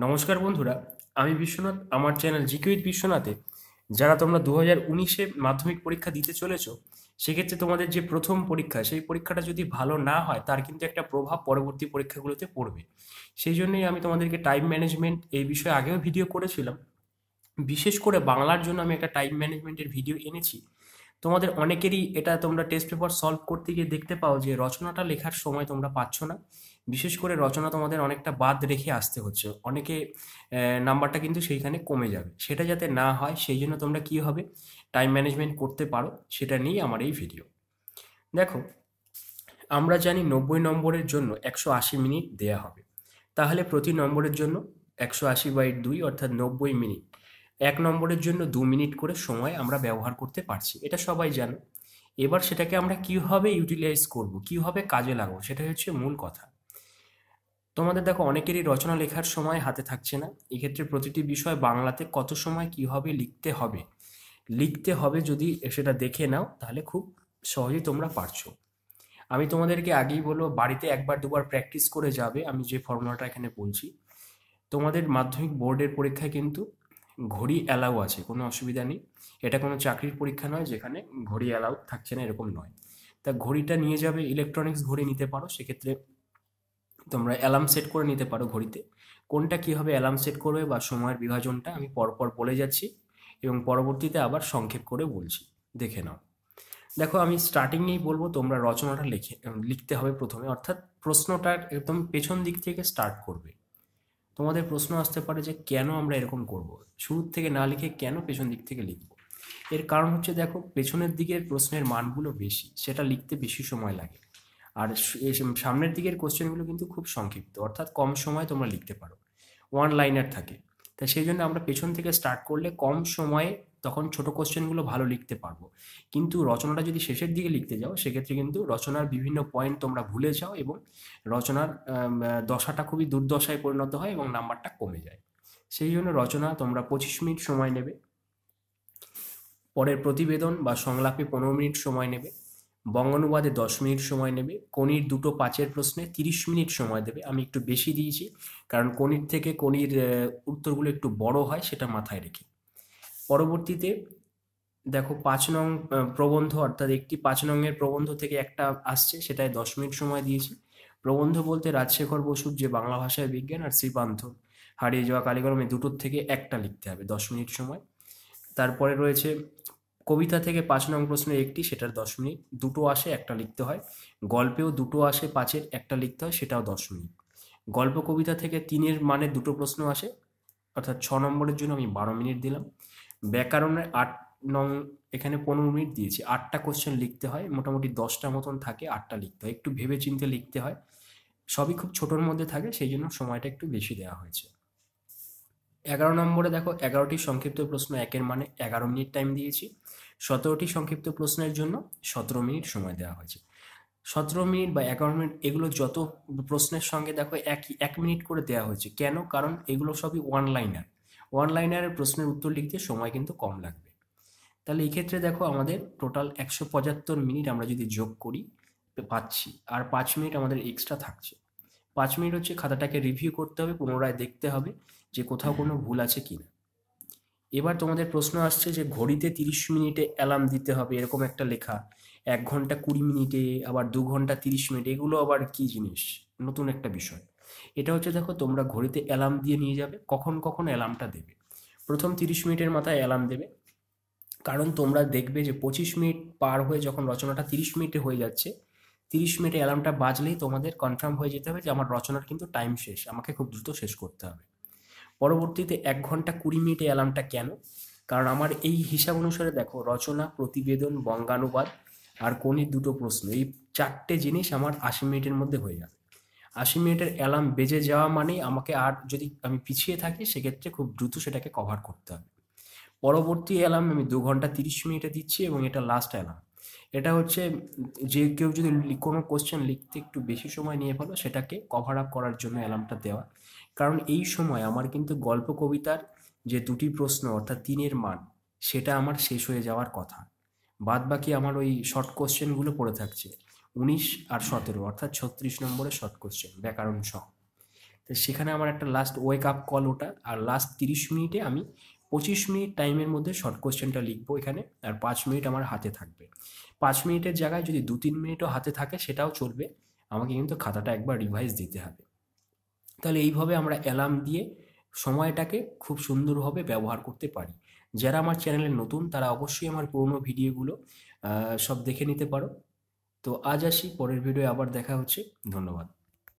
নমস্কার বন্ধুরা, আমি বিশ্বনাথ। আমার চ্যানেল জিকে উইথ বিশ্বনাথে যারা তোমরা 2019-এ মাধ্যমিক পরীক্ষা দিতে চলেছো, সেক্ষেত্রে তোমাদের যে প্রথম পরীক্ষা, সেই পরীক্ষাটা যদি ভালো না হয় তার কিন্তু একটা প্রভাব পরবর্তী পরীক্ষাগুলোতে পড়বে। সেই জন্যই আমি তোমাদেরকে টাইম ম্যানেজমেন্ট এই বিষয়ে আগেও ভিডিও করেছিলাম। বিশেষ করে বাংলার জন্য আমি একটা টাইম ম্যানেজমেন্টের ভিডিও এনেছি। তোমাদের অনেকেরই এটা তোমরা টেস্ট পেপার সলভ করতে গিয়ে দেখতে পাও যে রচনাটা লেখার সময় তোমরা পাচ্ছ না। বিশেষ করে রচনা তোমাদের অনেকটা বাদ রেখে আসতে হচ্ছে, অনেকে নাম্বারটা কিন্তু সেইখানে কমে যাবে। সেটা যাতে না হয় সেই জন্য তোমরা কী হবে, টাইম ম্যানেজমেন্ট করতে পারো, সেটা নিয়েই আমার এই ভিডিও। দেখো, আমরা জানি 90 নম্বরের জন্য 180 মিনিট দেয়া হবে। তাহলে প্রতি নম্বরের জন্য 180/2 অর্থাৎ 90 মিনিট। 1 নম্বরের জন্য 2 মিনিট করে সময় আমরা ব্যবহার করতে পারছি, এটা সবাই জানো। এবার সেটাকে আমরা কীভাবে ইউটিলাইজ করব, কীভাবে কাজে লাগাবো, সেটাই হচ্ছে মূল কথা। তোমাদের দেখো, অনেকেরই রচনা লেখার সময় হাতে থাকছে না। এক্ষেত্রে প্রতিটি বিষয় বাংলাতে কত সময় কীভাবে লিখতে হবে যদি সেটা দেখে নাও, তাহলে খুব সহজেই তোমরা পারছো। আমি তোমাদেরকে আগেই বলবো, বাড়িতে একবার দুবার প্র্যাকটিস করে যাবে। আমি যে ফর্মুলাটা এখানে বলছি, তোমাদের মাধ্যমিক বোর্ডের পরীক্ষায় কিন্তু ঘড়ি অ্যালাউ আছে, কোনো অসুবিধা নেই। এটা কোনো চাকরির পরীক্ষা নয় যেখানে ঘড়ি অ্যালাউ থাকছে না, এরকম নয়। তা ঘড়িটা নিয়ে যাবে, ইলেকট্রনিক্স ঘড়ি নিতে পারো। সেক্ষেত্রে তোমরা অ্যালার্ম সেট করে নিতে পারো ঘড়িতে। কোনটা কীভাবে অ্যালার্ম সেট করবে বা সময়ের বিভাজনটা আমি পরপর বলে যাচ্ছি এবং পরবর্তীতে আবার সংক্ষেপ করে বলছি, দেখে নাও। দেখো, আমি স্টার্টিংয়েই বলবো তোমরা রচনাটা লিখতে হবে প্রথমে, অর্থাৎ প্রশ্নটার একদম পেছন দিক থেকে স্টার্ট করবে। তোমাদের প্রশ্ন আসতে পারে যে কেন আমরা এরকম করব, শুরুর থেকে না লিখে কেন পেছন দিক থেকে লিখব। এর কারণ হচ্ছে, দেখো, পেছনের দিকের প্রশ্নের মানগুলো বেশি, সেটা লিখতে বেশি সময় লাগে। আর সামনের দিকের কোশ্চেনগুলো কিন্তু খুব সংক্ষিপ্ত, অর্থাৎ কম সময় তোমরা লিখতে পারো, ওয়ান লাইনার থাকে। তাই সেই জন্য আমরা পেছন থেকে স্টার্ট করলে কম সময়ে তখন ছোট কোশ্চেনগুলো ভালো লিখতে পারবো। কিন্তু রচনাটা যদি শেষের দিকে লিখতে যাও, সেক্ষেত্রে কিন্তু রচনার বিভিন্ন পয়েন্ট তোমরা ভুলে যাও এবং রচনার দশাটা খুবই দুর্দশায় পরিণত হয় এবং নাম্বারটা কমে যায়। সেই জন্য রচনা তোমরা 25 মিনিট সময় নেবে, পরের প্রতিবেদন বা সংলাপে 15 মিনিট সময় নেবে, বঙ্গানুবাদে 10 মিনিট সময় নেবে, কনির দুটো পাঁচের প্রশ্নে 30 মিনিট সময় দেবে। আমি একটু বেশি দিয়েছি, কারণ কনির থেকে কনির উত্তরগুলো একটু বড় হয়, সেটা মাথায় রেখে। পরবর্তীতে দেখো, 5 নং প্রবন্ধ, অর্থাৎ একটি 5 নংয়ের প্রবন্ধ থেকে একটা আসছে, সেটায় 10 মিনিট সময় দিয়েছি। প্রবন্ধ বলতে রাজশেখর বসুর যে বাংলা ভাষায় বিজ্ঞান আর শ্রীপান্থ হারিয়ে যাওয়া কালিকলমে, দুটোর থেকে একটা লিখতে হবে, 10 মিনিট সময়। তারপরে রয়েছে কবিতা থেকে 5 নং প্রশ্নের একটি, সেটার 10 মিনিট। দুটো আসে, একটা লিখতে হয়। গল্পেও দুটো আসে, পাঁচের একটা লিখতে হয়, সেটাও 10 মিনিট। গল্প কবিতা থেকে 3-এর মানে দুটো প্রশ্ন আসে, অর্থাৎ 6 নম্বরের জন্য আমি 12 মিনিট দিলাম। ব্যাকরণের 8 নং, এখানে 15 মিনিট দিয়েছি। 8টা কোশ্চেন লিখতে হয়, মোটামুটি 10টা মতন থাকে, 8টা লিখতে হয়, একটু ভেবে চিন্তে লিখতে হয়। সবই খুব ছোটোর মধ্যে থাকে, সেই জন্য সময়টা একটু বেশি দেওয়া হয়েছে। 11 নম্বরে দেখো, 11টি সংক্ষিপ্ত প্রশ্ন, একের মানে 11 মিনিট টাইম দিয়েছি। 17টি সংক্ষিপ্ত প্রশ্নের জন্য 17 মিনিট সময় দেওয়া হয়েছে। 17 মিনিট বা 11 মিনিট, এগুলো যত প্রশ্নের সঙ্গে দেখো 1 মিনিট করে দেওয়া হয়েছে। কেন? কারণ এগুলো সবই ওয়ান লাইনার। ওয়ান লাইনারের প্রশ্নের উত্তর লিখতে সময় কিন্তু কম লাগবে। তাহলে এই ক্ষেত্রে দেখো, আমাদের টোটাল 175 মিনিট আমরা যদি যোগ করি পাচ্ছি, আর 5 মিনিট আমাদের এক্সট্রা থাকছে। 5 মিনিট হচ্ছে খাতাটাকে রিভিউ করতে হবে, পুনরায় দেখতে হবে যে কোথাও কোনো ভুল আছে কিনা। এবার তোমাদের প্রশ্ন আসছে যে ঘড়িতে 30 মিনিটে অ্যালার্ম দিতে হবে, এরকম একটা লেখা। 1 ঘন্টা 20 মিনিটে, আবার 2 ঘন্টা 30 মিনিট, এগুলো আবার কি জিনিস, নতুন একটা বিষয়। এটা হচ্ছে, দেখো, তোমরা ঘড়িতে অ্যালার্ম দিয়ে নিয়ে যাবে, কখন কখন অ্যালার্মটা দেবে। প্রথম 30 মিনিটের মাথায় অ্যালার্ম দেবে, কারণ তোমরা দেখবে যে 25 মিনিট পার হয়ে যখন রচনাটা 30 মিনিটে হয়ে যাচ্ছে, 30 মিনিটে অ্যালার্মটা বাজলেই তোমাদের কনফার্ম হয়ে যেতে হবে যে আমার রচনার কিন্তু টাইম শেষ, আমাকে খুব দ্রুত শেষ করতে হবে। পরবর্তীতে 1 ঘন্টা 20 মিনিটে অ্যালার্মটা কেন? কারণ আমার এই হিসাব অনুসারে দেখো, রচনা, প্রতিবেদন, বঙ্গানুবাদ আর কনির দুটো প্রশ্ন, এই 4টে জিনিস আমার 80 মিনিটের মধ্যে হয়ে যাবে। 80 মিনিটের অ্যালার্ম বেজে যাওয়া মানেই আমাকে, আর যদি আমি পিছিয়ে থাকি সেক্ষেত্রে খুব দ্রুত সেটাকে কভার করতে হবে। পরবর্তী অ্যালার্ম আমি 2 ঘন্টা 30 মিনিটে দিচ্ছি এবং এটা লাস্ট অ্যালার্ম। এটা হচ্ছে, যে কেউ যদি কোনো কোশ্চেন লিখতে একটু বেশি সময় নিয়ে ফেলো, সেটাকে কভার আপ করার জন্য অ্যালার্মটা দেওয়া। কারণ এই সময় আমার কিন্তু গল্প কবিতার যে দুটি প্রশ্ন, অর্থাৎ 3-এর মান, সেটা আমার শেষ হয়ে যাওয়ার কথা। বাদ বাকি আমার ওই শর্ট কোশ্চেনগুলো পড়ে থাকছে, 19 আর 17, অর্থাৎ 36 নম্বরের শর্ট কোশ্চেন ব্যাকরণ সহ। তো সেখানে আমার একটা লাস্ট ওয়েক আপ কল ওটা, আর লাস্ট 30 মিনিটে আমি 25 মিনিট টাইমের মধ্যে শর্ট কোশ্চেনটা লিখবো এখানে, আর 5 মিনিট আমার হাতে থাকবে। 5 মিনিটের জায়গায় যদি 2-3 মিনিটও হাতে থাকে সেটাও চলবে, আমাকে কিন্তু খাতাটা একবার রিভাইজ দিতে হবে। তাহলে এইভাবে আমরা অ্যালার্ম দিয়ে সময়টাকে খুব সুন্দরভাবে ব্যবহার করতে পারি। যারা আমার চ্যানেলে নতুন তারা অবশ্যই আমার পুরোনো ভিডিওগুলো সব দেখে নিতে পারো। তো আজ আসি, পরের ভিডিও আবার দেখা হচ্ছে। ধন্যবাদ।